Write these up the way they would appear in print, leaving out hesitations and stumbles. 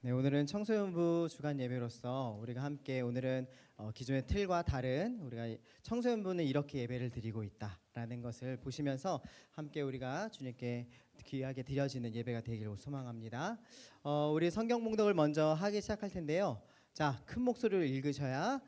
네, 오늘은 청소년부 주간 예배로서 우리가 함께 오늘은 기존의 틀과 다른 우리가 청소년부는 이렇게 예배를 드리고 있다라는 것을 보시면서 함께 우리가 주님께 귀하게 드려지는 예배가 되기를 소망합니다. 우리 성경 봉독을 먼저 하기 시작할 텐데요. 자, 큰 목소리로 읽으셔야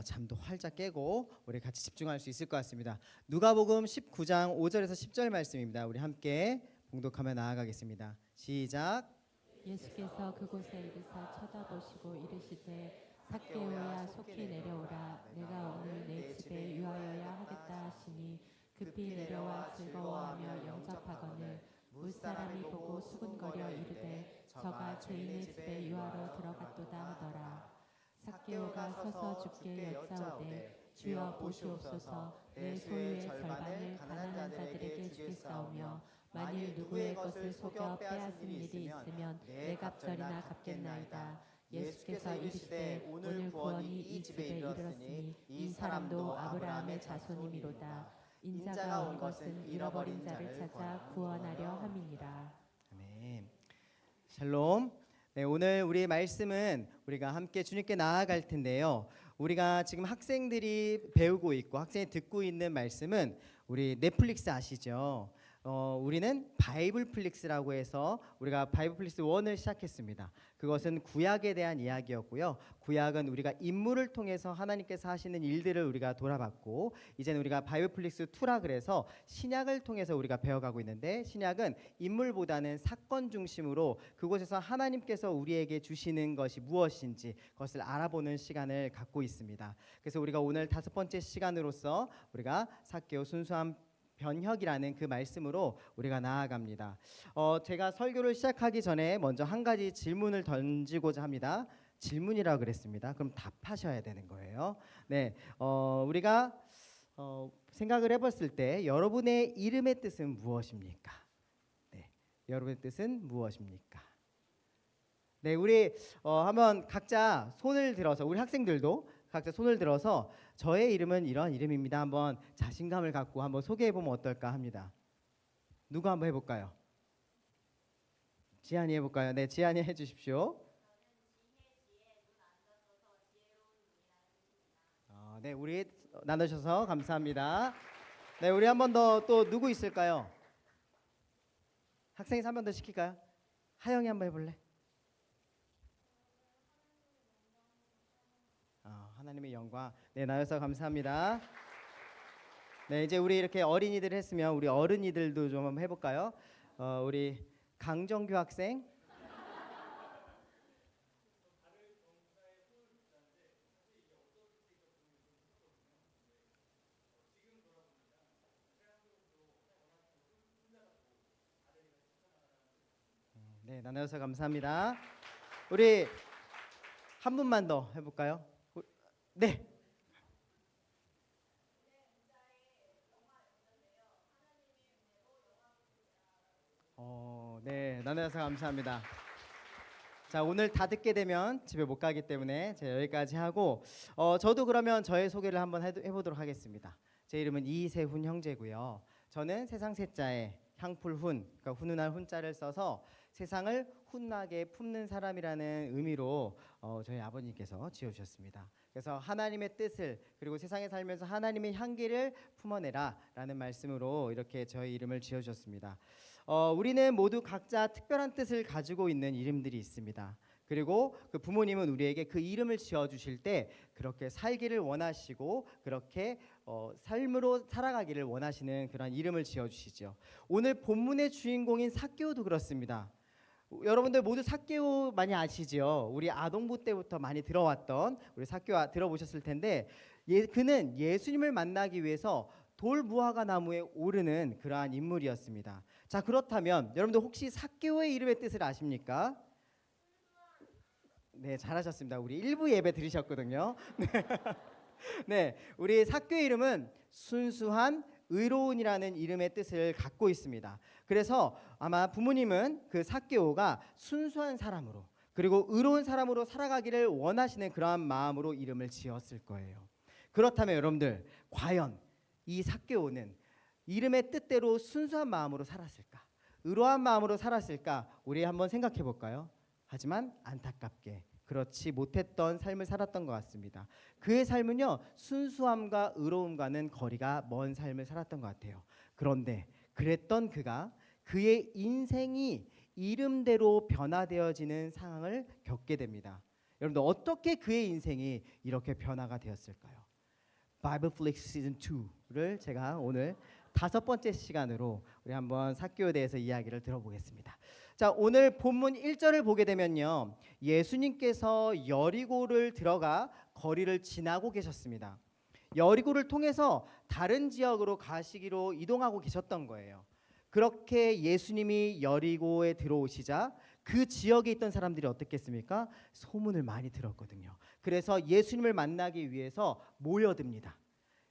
잠도 활짝 깨고 우리 같이 집중할 수 있을 것 같습니다. 누가복음 19장 5절에서 10절 말씀입니다. 우리 함께 봉독하며 나아가겠습니다. 시작. 예수께서 그곳에 이르사 쳐다보시고 이르시되 삭개오야 속히 내려오라. 내가 오늘 내 집에 유하여야 하겠다 하시니 급히 내려와 즐거워하며 영접하거늘 무사람이 보고 수군거려 이르되 저가 죄인의 집에 유하러 들어갔도다 하더라. 삭개오가 서서 주께 여짜오되 주여 보시옵소서. 내 소유의 절반을 가난한 자들에게 주겠사오며 만일 누구의 것을 속여 빼앗은 일이 있으면 내 갑절이나 갚겠나이다. 예수께서 이르시되 오늘 구원이 이 집에 이르렀으니 이 사람도 아브라함의 자손이미로다. 인자가 온 것은 잃어버린 자를 찾아 구원하려 함이니라. 아멘. 샬롬. 네, 오늘 우리의 말씀은 우리가 함께 주님께 나아갈 텐데요. 우리가 지금 학생들이 배우고 있고 학생이 듣고 있는 말씀은 우리 넷플릭스 아시죠? 우리는 바이블플릭스라고 해서 우리가 바이블플릭스 1을 시작했습니다. 그것은 구약에 대한 이야기였고요. 구약은 우리가 인물을 통해서 하나님께서 하시는 일들을 우리가 돌아봤고, 이제는 우리가 바이블플릭스 2라 그래서 신약을 통해서 우리가 배워가고 있는데, 신약은 인물보다는 사건 중심으로 그곳에서 하나님께서 우리에게 주시는 것이 무엇인지 그것을 알아보는 시간을 갖고 있습니다. 그래서 우리가 오늘 5번째 시간으로서 우리가 삭개오 순수한 변혁이라는 그 말씀으로 우리가 나아갑니다. 제가 설교를 시작하기 전에 먼저 한 가지 질문을 던지고자 합니다. 질문이라고 그랬습니다. 그럼 답하셔야 되는 거예요. 네, 우리가 생각을 해봤을 때 여러분의 이름의 뜻은 무엇입니까? 네, 여러분의 뜻은 무엇입니까? 네, 우리 한번 각자 손을 들어서, 우리 학생들도 각자 손을 들어서 저의 이름은 이런 이름입니다. 한번 자신감을 갖고 한번 소개해 보면 어떨까 합니다. 누구 한번 해볼까요? 지한이 해볼까요? 네, 지한이 해주십시오. 네, 우리 나누셔서 감사합니다. 네, 우리 한 번 더 또 누구 있을까요? 학생이 한 번 더 시킬까요? 하영이 한번 해볼래? 하나님의 영광. 네, 나여서 감사합니다. 네, 이제 우리 이렇게 어린이들 했으면 우리 어른이들도 좀 한번 해볼까요? 우리 강정규 학생. 네, 나눠서 감사합니다. 우리 한 분만 더 해볼까요? 네. 네, 나눠서 감사합니다. 자, 오늘 다 듣게 되면 집에 못 가기 때문에 제가 여기까지 하고 저도 그러면 저의 소개를 한번 해보도록 하겠습니다. 제 이름은 이세훈 형제고요. 저는 세상 세자에 향풀훈, 그러니까 훈훈한 훈자를 써서 세상을 훈나게 품는 사람이라는 의미로 저희 아버님께서 지어주셨습니다. 그래서 하나님의 뜻을, 그리고 세상에 살면서 하나님의 향기를 품어내라 라는 말씀으로 이렇게 저희 이름을 지어주셨습니다. 우리는 모두 각자 특별한 뜻을 가지고 있는 이름들이 있습니다. 그리고 그 부모님은 우리에게 그 이름을 지어주실 때 그렇게 살기를 원하시고 그렇게 삶으로 살아가기를 원하시는 그런 이름을 지어주시죠. 오늘 본문의 주인공인 삭개오도 그렇습니다. 여러분들 모두 삭개오 많이 아시죠? 우리 아동부 때부터 많이 들어왔던 우리 삭개오 들어보셨을 텐데 그는 예수님을 만나기 위해서 돌 무화과 나무에 오르는 그러한 인물이었습니다. 자, 그렇다면 여러분들 혹시 삭개오의 이름의 뜻을 아십니까? 네, 잘하셨습니다. 우리 1부 예배 들으셨거든요. 네, 우리 삭개오의 이름은 순수한 의로운이라는 이름의 뜻을 갖고 있습니다. 그래서 아마 부모님은 그 삭개오가 순수한 사람으로 그리고 의로운 사람으로 살아가기를 원하시는 그러한 마음으로 이름을 지었을 거예요. 그렇다면 여러분들 과연 이 삭개오는 이름의 뜻대로 순수한 마음으로 살았을까? 의로한 마음으로 살았을까? 우리 한번 생각해 볼까요? 하지만 안타깝게 그렇지 못했던 삶을 살았던 것 같습니다. 그의 삶은요, 순수함과 의로움과는 거리가 먼 삶을 살았던 것 같아요. 그런데 그랬던 그가 그의 인생이 이름대로 변화되어지는 상황을 겪게 됩니다. 여러분들 어떻게 그의 인생이 이렇게 변화가 되었을까요? 바이블 플릭스 시즌 2를 제가 오늘 5번째 시간으로 우리 한번 삭개오에 대해서 이야기를 들어보겠습니다. 자, 오늘 본문 1절을 보게 되면요, 예수님께서 여리고를 들어가 거리를 지나고 계셨습니다. 여리고를 통해서 다른 지역으로 가시기로 이동하고 계셨던 거예요. 그렇게 예수님이 여리고에 들어오시자 그 지역에 있던 사람들이 어떻겠습니까? 소문을 많이 들었거든요. 그래서 예수님을 만나기 위해서 모여듭니다.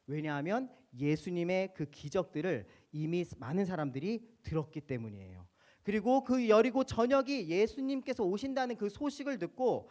왜냐하면 예수님의 그 기적들을 이미 많은 사람들이 들었기 때문이에요. 그리고 그 여리고 전역이 예수님께서 오신다는 그 소식을 듣고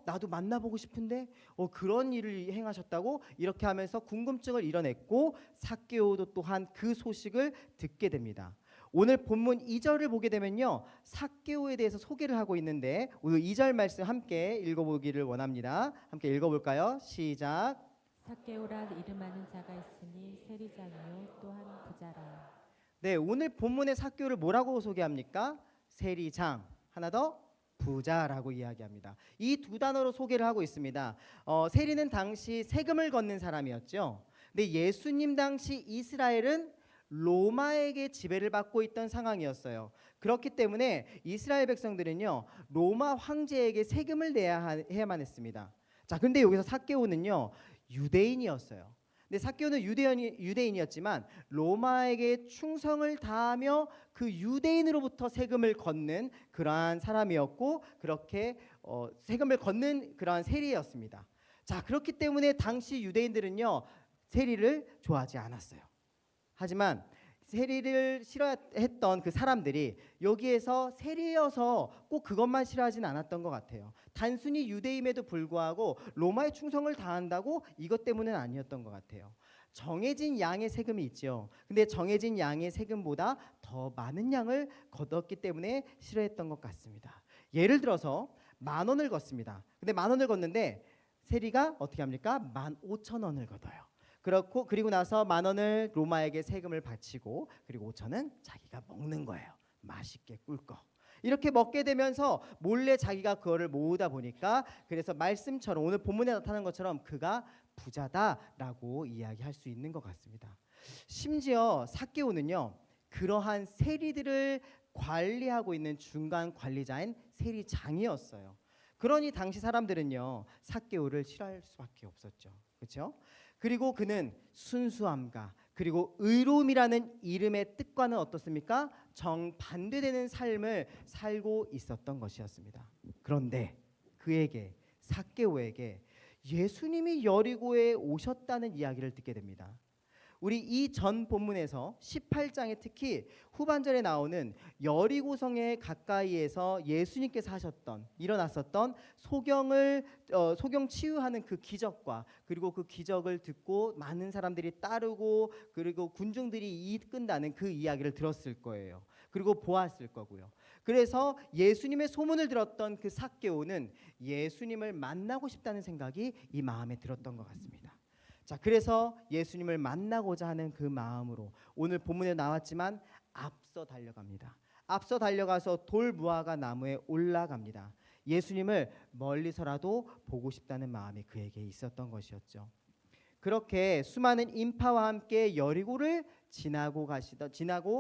나도 만나보고 싶은데 그런 일을 행하셨다고 이렇게 하면서 궁금증을 이뤄냈고 삭개오도 또한 그 소식을 듣게 됩니다. 오늘 본문 2절을 보게 되면요, 삭개오에 대해서 소개를 하고 있는데 오늘 2절 말씀 함께 읽어보기를 원합니다. 함께 읽어볼까요? 시작. 삭개오라 이름하는 자가 있으니 세리장이요 또한 부자라. 네, 오늘 본문의 삭개오를 뭐라고 소개합니까? 세리장, 하나 더 부자라고 이야기합니다. 이 두 단어로 소개를 하고 있습니다. 세리는 당시 세금을 걷는 사람이었죠. 근데 예수님 당시 이스라엘은 로마에게 지배를 받고 있던 상황이었어요. 그렇기 때문에 이스라엘 백성들은요, 로마 황제에게 세금을 해야만 했습니다. 자, 근데 여기서 삭개오는요, 유대인이었어요. 근데 삭개오는 유대인이었지만 로마에게 충성을 다하며 그 유대인으로부터 세금을 걷는 그러한 사람이었고, 그렇게 세금을 걷는 그러한 세리였습니다. 자, 그렇기 때문에 당시 유대인들은요, 세리를 좋아하지 않았어요. 하지만 세리를 싫어했던 그 사람들이 여기에서 세리여서 꼭 그것만 싫어하진 않았던 것 같아요. 단순히 유대임에도 불구하고 로마에 충성을 다한다고 이것 때문은 아니었던 것 같아요. 정해진 양의 세금이 있죠. 근데 정해진 양의 세금보다 더 많은 양을 걷었기 때문에 싫어했던 것 같습니다. 예를 들어서 10,000원을 걷습니다. 근데 10,000원을 걷는데 세리가 어떻게 합니까? 15,000원을 걷어요. 그리고 나서 10,000원을 로마에게 세금을 바치고 그리고 5,000원 자기가 먹는 거예요. 맛있게 꿀꺽. 이렇게 먹게 되면서 몰래 자기가 그거를 모으다 보니까, 그래서 말씀처럼 오늘 본문에 나타난 것처럼 그가 부자다라고 이야기할 수 있는 것 같습니다. 심지어 삭개오는요, 그러한 세리들을 관리하고 있는 중간 관리자인 세리장이었어요. 그러니 당시 사람들은요, 삭개오를 싫어할 수밖에 없었죠. 그렇죠? 그리고 그는 순수함과 그리고 의로움이라는 이름의 뜻과는 어떻습니까? 정반대되는 삶을 살고 있었던 것이었습니다. 그런데 그에게, 삭개오에게 예수님이 여리고에 오셨다는 이야기를 듣게 됩니다. 우리 이 전 본문에서 18장에 특히 후반절에 나오는 여리고성의 가까이에서 예수님께서 일어났었던 소경 치유하는 그 기적과 그리고 그 기적을 듣고 많은 사람들이 따르고 그리고 군중들이 이끈다는 그 이야기를 들었을 거예요. 그리고 보았을 거고요. 그래서 예수님의 소문을 들었던 그 삭개오는 예수님을 만나고 싶다는 생각이 이 마음에 들었던 것 같습니다. 자, 그래서 예수님을 만나고자 하는 그 마음으로 오늘 본문에 나왔지만 앞서 달려갑니다. 앞서 달려가서 돌무화과 나무에 올라갑니다. 예수님을 멀리서라도 보고 싶다는 마음이 그에게 있었던 것이었죠. 그렇게 수많은 인파와 함께 여리고를 지나고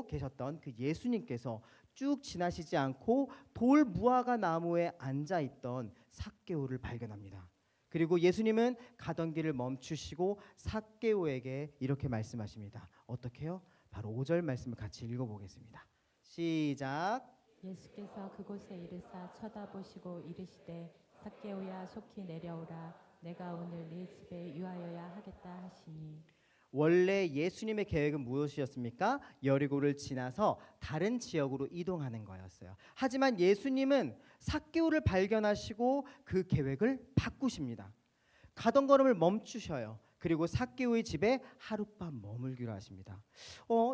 계셨던 그 예수님께서 쭉 지나시지 않고 돌무화과 나무에 앉아 있던 삭개오를 발견합니다. 그리고 예수님은 가던 길을 멈추시고 삭개오에게 이렇게 말씀하십니다. 어떻게요? 바로 5절 말씀을 같이 읽어보겠습니다. 시작. 예수께서 그곳에 이르사 쳐다보시고 이르시되 삭개오야 속히 내려오라 내가 오늘 네 집에 유하여야 하겠다 하시니. 원래 예수님의 계획은 무엇이었습니까? 여리고를 지나서 다른 지역으로 이동하는 거였어요. 하지만 예수님은 삭개오를 발견하시고 그 계획을 바꾸십니다. 가던 걸음을 멈추셔요. 그리고 삭개오의 집에 하룻밤 머물기로 하십니다.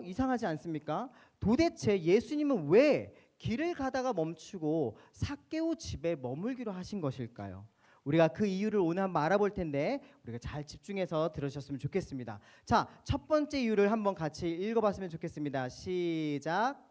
이상하지 않습니까? 도대체 예수님은 왜 길을 가다가 멈추고 삭개오 집에 머물기로 하신 것일까요? 우리가 그 이유를 오늘 한번 알아볼 텐데 우리가 잘 집중해서 들으셨으면 좋겠습니다. 자, 첫 번째 이유를 한번 같이 읽어봤으면 좋겠습니다. 시작.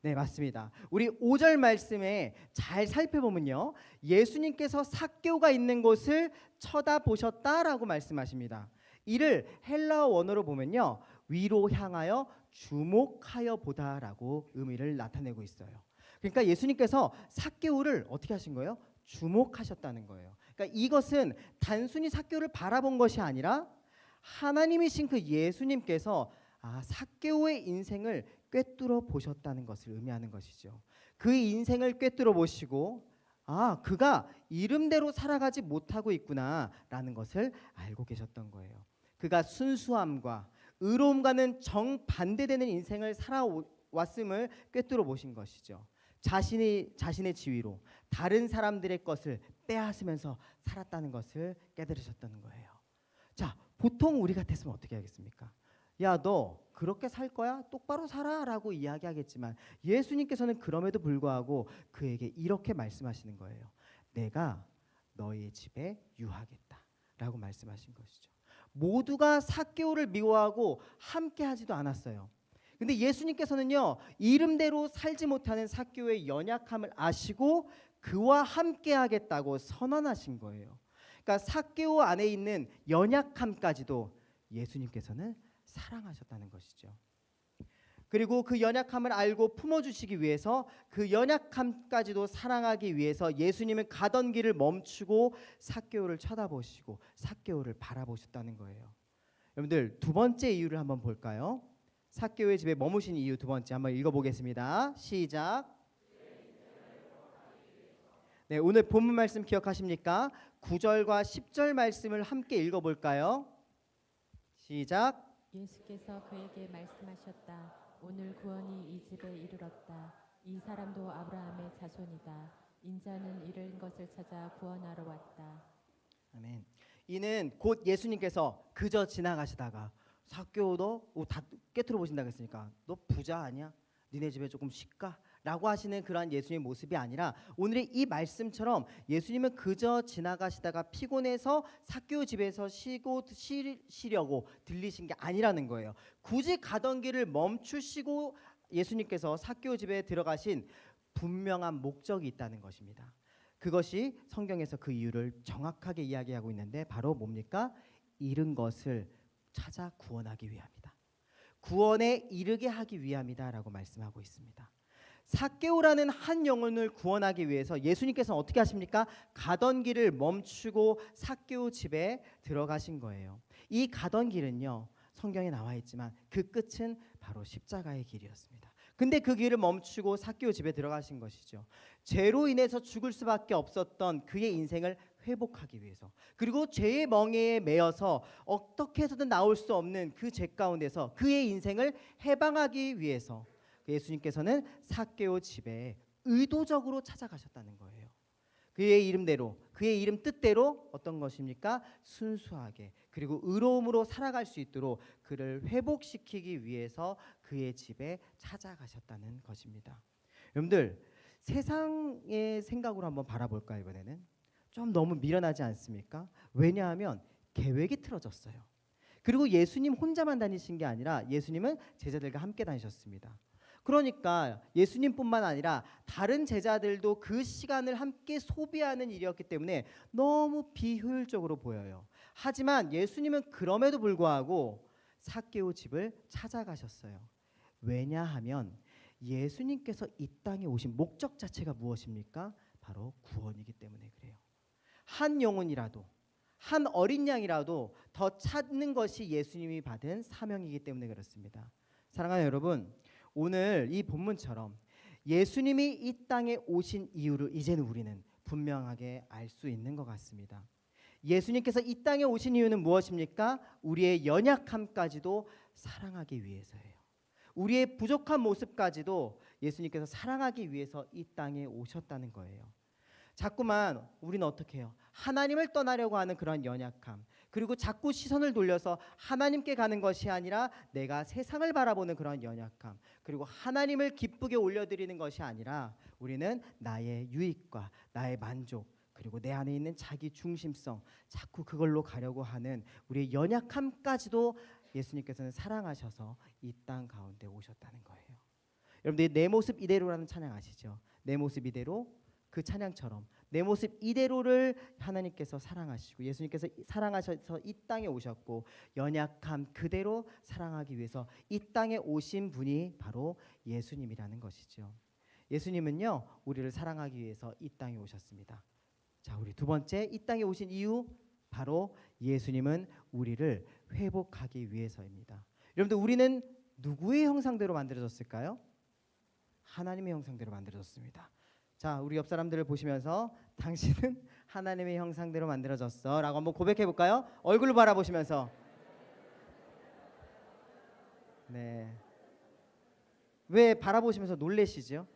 네, 맞습니다. 우리 5절 말씀에 잘 살펴보면요, 예수님께서 삭개오가 있는 곳을 쳐다보셨다라고 말씀하십니다. 이를 헬라어 원어로 보면요, 위로 향하여 주목하여 보다라고 의미를 나타내고 있어요. 그러니까 예수님께서 삭개오를 어떻게 하신 거예요? 주목하셨다는 거예요. 그러니까 이것은 단순히 삭개오를 바라본 것이 아니라 하나님이신 그 예수님께서 삭개오의 인생을 꿰뚫어 보셨다는 것을 의미하는 것이죠. 그 인생을 꿰뚫어 보시고 그가 이름대로 살아가지 못하고 있구나라는 것을 알고 계셨던 거예요. 그가 순수함과 의로움과는 정반대되는 인생을 살아왔음을 꿰뚫어 보신 것이죠. 자신의 지위로 다른 사람들의 것을 빼앗으면서 살았다는 것을 깨달으셨다는 거예요. 자, 보통 우리 같았으면 어떻게 하겠습니까? 야, 너 그렇게 살 거야? 똑바로 살아라고 이야기하겠지만 예수님께서는 그럼에도 불구하고 그에게 이렇게 말씀하시는 거예요. 내가 너의 집에 유하겠다라고 말씀하신 것이죠. 모두가 삭개오를 미워하고 함께하지도 않았어요. 근데 예수님께서는요, 이름대로 살지 못하는 삭개오의 연약함을 아시고 그와 함께하겠다고 선언하신 거예요. 그러니까 삭개오 안에 있는 연약함까지도 예수님께서는 사랑하셨다는 것이죠. 그리고 그 연약함을 알고 품어주시기 위해서 그 연약함까지도 사랑하기 위해서 예수님은 가던 길을 멈추고 삭개오를 쳐다보시고 삭개오를 바라보셨다는 거예요. 여러분들, 두 번째 이유를 한번 볼까요? 삭개오의 집에 머무신 이유 두 번째 한번 읽어보겠습니다. 시작. 네, 오늘 본문 말씀 기억하십니까? 9절과 10절 말씀을 함께 읽어볼까요? 시작. 예수께서 그에게 말씀하셨다. 오늘 구원이 이 집에 이르렀다. 이 사람도 아브라함의 자손이다. 인자는 잃은 것을 찾아 구원하러 왔다. 아멘. 이는 곧 예수님께서 그저 지나가시다가 삭개오도 다 깨트려 보신다고 했으니까 너 부자 아니야? 니네 집에 조금 쉴까? 라고 하시는 그러한 예수님의 모습이 아니라 오늘의 이 말씀처럼 예수님은 그저 지나가시다가 피곤해서 삭개오 집에서 쉬려고 들리신 게 아니라는 거예요. 굳이 가던 길을 멈추시고 예수님께서 삭개오 집에 들어가신 분명한 목적이 있다는 것입니다. 그것이 성경에서 그 이유를 정확하게 이야기하고 있는데 바로 뭡니까? 잃은 것을 찾아 구원하기 위함이다. 구원에 이르게 하기 위함이다라고 말씀하고 있습니다. 삭개오라는 한 영혼을 구원하기 위해서 예수님께서는 어떻게 하십니까? 가던 길을 멈추고 삭개오 집에 들어가신 거예요. 이 가던 길은요, 성경에 나와 있지만 그 끝은 바로 십자가의 길이었습니다. 근데 그 길을 멈추고 삭개오 집에 들어가신 것이죠. 죄로 인해서 죽을 수밖에 없었던 그의 인생을 회복하기 위해서, 그리고 죄의 멍에에 매여서 어떻게 해서든 나올 수 없는 그 죄 가운데서 그의 인생을 해방하기 위해서 예수님께서는 삭개오 집에 의도적으로 찾아가셨다는 거예요. 그의 이름대로, 그의 이름 뜻대로 어떤 것입니까? 순수하게 그리고 의로움으로 살아갈 수 있도록 그를 회복시키기 위해서 그의 집에 찾아가셨다는 것입니다. 여러분들, 세상의 생각으로 한번 바라볼까요? 이번에는 좀 너무 미련하지 않습니까? 왜냐하면 계획이 틀어졌어요. 그리고 예수님 혼자만 다니신 게 아니라 예수님은 제자들과 함께 다니셨습니다. 그러니까 예수님뿐만 아니라 다른 제자들도 그 시간을 함께 소비하는 일이었기 때문에 너무 비효율적으로 보여요. 하지만 예수님은 그럼에도 불구하고 삭개오 집을 찾아가셨어요. 왜냐하면 예수님께서 이 땅에 오신 목적 자체가 무엇입니까? 바로 구원이기 때문에 그래요. 한 영혼이라도, 한 어린 양이라도 더 찾는 것이 예수님이 받은 사명이기 때문에 그렇습니다. 사랑하는 여러분, 오늘 이 본문처럼 예수님이 이 땅에 오신 이유를 이제는 우리는 분명하게 알 수 있는 것 같습니다. 예수님께서 이 땅에 오신 이유는 무엇입니까? 우리의 연약함까지도 사랑하기 위해서예요. 우리의 부족한 모습까지도 예수님께서 사랑하기 위해서 이 땅에 오셨다는 거예요. 자꾸만 우리는 어떻게 해요? 하나님을 떠나려고 하는 그런 연약함, 그리고 자꾸 시선을 돌려서 하나님께 가는 것이 아니라 내가 세상을 바라보는 그런 연약함, 그리고 하나님을 기쁘게 올려드리는 것이 아니라 우리는 나의 유익과 나의 만족, 그리고 내 안에 있는 자기 중심성, 자꾸 그걸로 가려고 하는 우리의 연약함까지도 예수님께서는 사랑하셔서 이 땅 가운데 오셨다는 거예요. 여러분들 내 모습 이대로라는 찬양 아시죠? 내 모습 이대로, 그 찬양처럼 내 모습 이대로를 하나님께서 사랑하시고 예수님께서 사랑하셔서 이 땅에 오셨고, 연약함 그대로 사랑하기 위해서 이 땅에 오신 분이 바로 예수님이라는 것이죠. 예수님은요, 우리를 사랑하기 위해서 이 땅에 오셨습니다. 자, 우리 두 번째, 이 땅에 오신 이유, 바로 예수님은 우리를 회복하기 위해서입니다. 여러분들, 우리는 누구의 형상대로 만들어졌을까요? 하나님의 형상대로 만들어졌습니다. 자, 우리 옆 사람들을 보시면서 당신은 하나님의 형상대로 만들어졌어 라고 한번 고백해 볼까요? 얼굴을 바라보시면서. 네. 왜 바라보시면서 놀래시죠?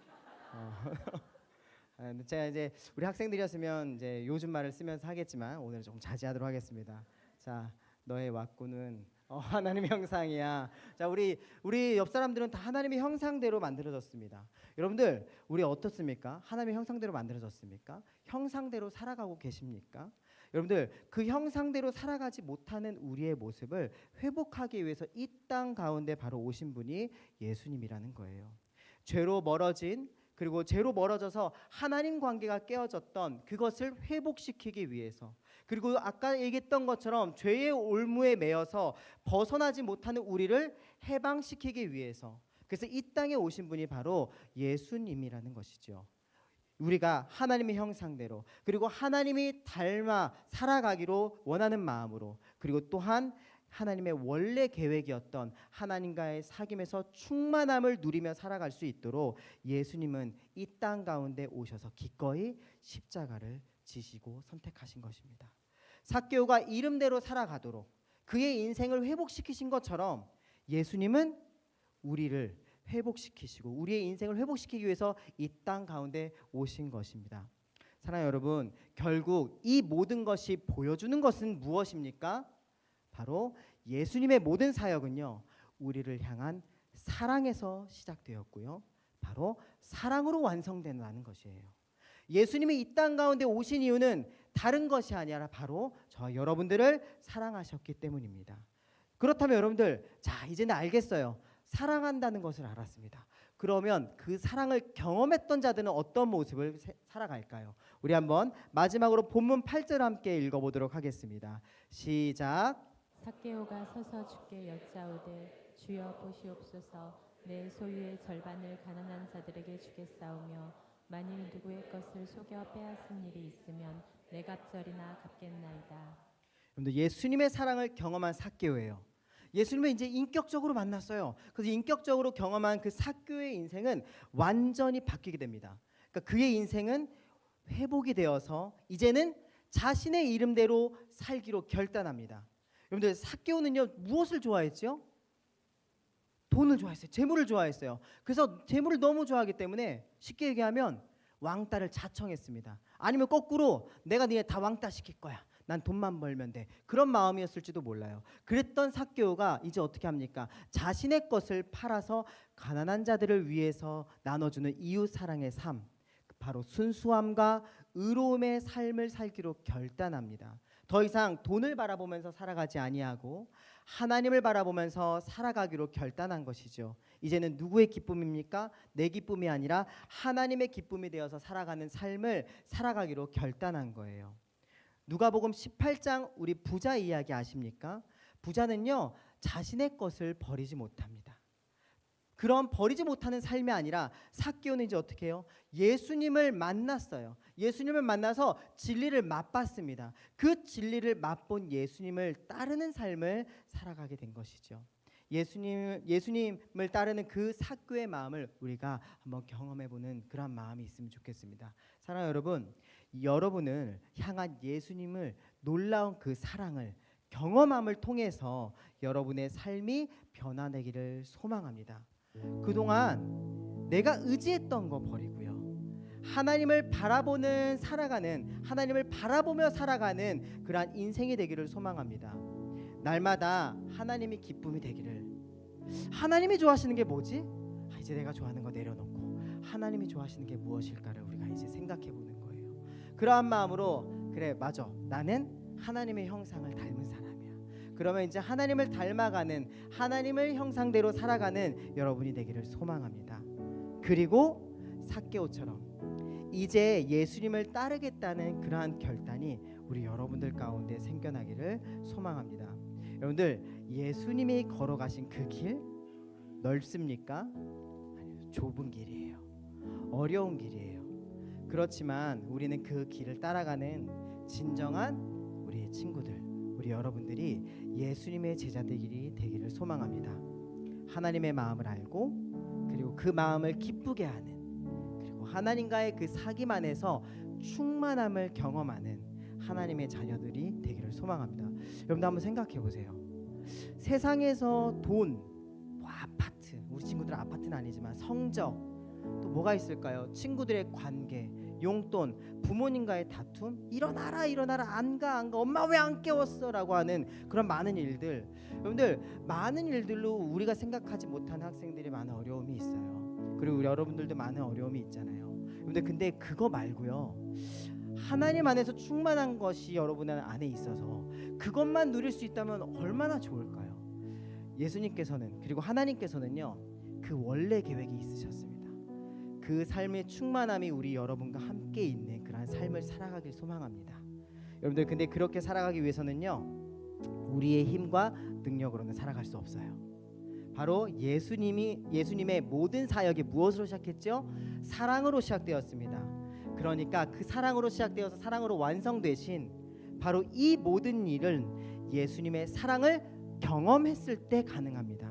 제가 이제 우리 학생들이었으면 이제 요즘 말을 쓰면서 하겠지만 오늘 조금 자제하도록 하겠습니다. 자, 너의 왁구는 하나님의 형상이야. 자, 우리 옆 사람들은 다 하나님의 형상대로 만들어졌습니다. 여러분들, 우리 어떻습니까? 하나님의 형상대로 만들어졌습니까? 형상대로 살아가고 계십니까? 여러분들, 그 형상대로 살아가지 못하는 우리의 모습을 회복하기 위해서 이 땅 가운데 바로 오신 분이 예수님이라는 거예요. 죄로 멀어진, 그리고 죄로 멀어져서 하나님 관계가 깨어졌던 그것을 회복시키기 위해서, 그리고 아까 얘기했던 것처럼 죄의 올무에 매여서 벗어나지 못하는 우리를 해방시키기 위해서, 그래서 이 땅에 오신 분이 바로 예수님이라는 것이죠. 우리가 하나님의 형상대로, 그리고 하나님이 닮아 살아가기로 원하는 마음으로, 그리고 또한 하나님의 원래 계획이었던 하나님과의 사귐에서 충만함을 누리며 살아갈 수 있도록 예수님은 이 땅 가운데 오셔서 기꺼이 십자가를 지시고 선택하신 것입니다. 삭개오가 이름대로 살아가도록 그의 인생을 회복시키신 것처럼 예수님은 우리를 회복시키시고 우리의 인생을 회복시키기 위해서 이 땅 가운데 오신 것입니다. 사랑하는 여러분, 결국 이 모든 것이 보여주는 것은 무엇입니까? 바로 예수님의 모든 사역은요, 우리를 향한 사랑에서 시작되었고요, 바로 사랑으로 완성된다는 것이에요. 예수님이 이 땅 가운데 오신 이유는 다른 것이 아니라 바로 저와 여러분들을 사랑하셨기 때문입니다. 그렇다면 여러분들, 자, 이제는 알겠어요. 사랑한다는 것을 알았습니다. 그러면 그 사랑을 경험했던 자들은 어떤 모습을 살아갈까요? 우리 한번 마지막으로 본문 8절 함께 읽어보도록 하겠습니다. 시작. 삭개오가 서서 주께 여짜오되 주여 보시옵소서, 내 소유의 절반을 가난한 자들에게 주겠사오며 만일 누구의 것을 속여 빼앗은 일이 있으면 내 갑절이나 갚겠나이다. 여러분들, 예수님의 사랑을 경험한 삭개오예요. 예수님을 이제 인격적으로 만났어요. 그래서 인격적으로 경험한 그 삭개오의 인생은 완전히 바뀌게 됩니다. 그러니까 그의 인생은 회복이 되어서 이제는 자신의 이름대로 살기로 결단합니다. 여러분들, 삭개오는요, 무엇을 좋아했죠? 돈을 좋아했어요. 재물을 좋아했어요. 그래서 재물을 너무 좋아하기 때문에 쉽게 얘기하면 왕따를 자청했습니다. 아니면 거꾸로 내가 니네 다 왕따 시킬 거야. 난 돈만 벌면 돼. 그런 마음이었을지도 몰라요. 그랬던 삭개오가 이제 어떻게 합니까? 자신의 것을 팔아서 가난한 자들을 위해서 나눠주는 이웃 사랑의 삶, 바로 순수함과 의로움의 삶을 살기로 결단합니다. 더 이상 돈을 바라보면서 살아가지 아니하고 하나님을 바라보면서 살아가기로 결단한 것이죠. 이제는 누구의 기쁨입니까? 내 기쁨이 아니라 하나님의 기쁨이 되어서 살아가는 삶을 살아가기로 결단한 거예요. 누가복음 18장 우리 부자 이야기 아십니까? 부자는요, 자신의 것을 버리지 못합니다. 그런 버리지 못하는 삶이 아니라 삭개오는 이제 어떻게 해요? 예수님을 만났어요. 예수님을 만나서 진리를 맛봤습니다. 그 진리를 맛본 예수님을 따르는 삶을 살아가게 된 것이죠. 예수님을 따르는 그 삭개오의 마음을 우리가 한번 경험해보는 그런 마음이 있으면 좋겠습니다. 사랑하는 여러분, 여러분을 향한 예수님을 놀라운 그 사랑을 경험함을 통해서 여러분의 삶이 변화되기를 소망합니다. 그동안 내가 의지했던 거 버리고요, 하나님을 바라보는 살아가는 하나님을 바라보며 살아가는 그러한 인생이 되기를 소망합니다. 날마다 하나님이 기쁨이 되기를. 하나님이 좋아하시는 게 뭐지? 이제 내가 좋아하는 거 내려놓고 하나님이 좋아하시는 게 무엇일까를 우리가 이제 생각해 보는 거예요. 그러한 마음으로 그래 맞아 나는 하나님의 형상을 닮은 사람이야. 그러면 이제 하나님을 닮아가는 하나님을 형상대로 살아가는 여러분이 되기를 소망합니다. 그리고 삭개오처럼 이제 예수님을 따르겠다는 그러한 결단이 우리 여러분들 가운데 생겨나기를 소망합니다. 여러분들 예수님이 걸어가신 그 길 넓습니까? 아니요, 좁은 길이에요. 어려운 길이에요. 그렇지만 우리는 그 길을 따라가는 진정한 우리의 친구들, 우리 여러분들이 예수님의 제자들이 되기를 소망합니다. 하나님의 마음을 알고 그리고 그 마음을 기쁘게 하는 그리고 하나님과의 그 사귐 안에서 충만함을 경험하는 하나님의 자녀들이 되기를 소망합니다. 여러분들 한번 생각해 보세요. 세상에서 돈, 아파트, 우리 친구들은 아파트는 아니지만 성적, 또 뭐가 있을까요? 친구들의 관계, 용돈, 부모님과의 다툼, 일어나라 안 가 엄마 왜 안 깨웠어 라고 하는 그런 많은 일들. 여러분들 많은 일들로 우리가 생각하지 못한 학생들이 많은 어려움이 있어요. 그리고 우리 여러분들도 많은 어려움이 있잖아요. 여러분들 근데 그거 말고요, 하나님 안에서 충만한 것이 여러분 안에 있어서 그것만 누릴 수 있다면 얼마나 좋을까요? 예수님께서는 그리고 하나님께서는요 그 원래 계획이 있으셨습니다. 그 삶의 충만함이 우리 여러분과 함께 있는 그러한 삶을 살아가길 소망합니다. 여러분들 근데 그렇게 살아가기 위해서는요 우리의 힘과 능력으로는 살아갈 수 없어요. 바로 예수님의 모든 사역이 무엇으로 시작했죠? 사랑으로 시작되었습니다. 그러니까 그 사랑으로 시작되어서 사랑으로 완성되신 바로 이 모든 일은 예수님의 사랑을 경험했을 때 가능합니다.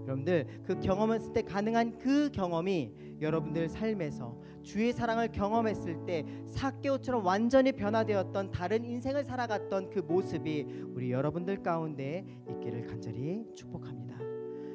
여러분들 그 경험했을 때 가능한 그 경험이 여러분들 삶에서 주의 사랑을 경험했을 때 삭개오처럼 완전히 변화되었던 다른 인생을 살아갔던 그 모습이 우리 여러분들 가운데 있기를 간절히 축복합니다.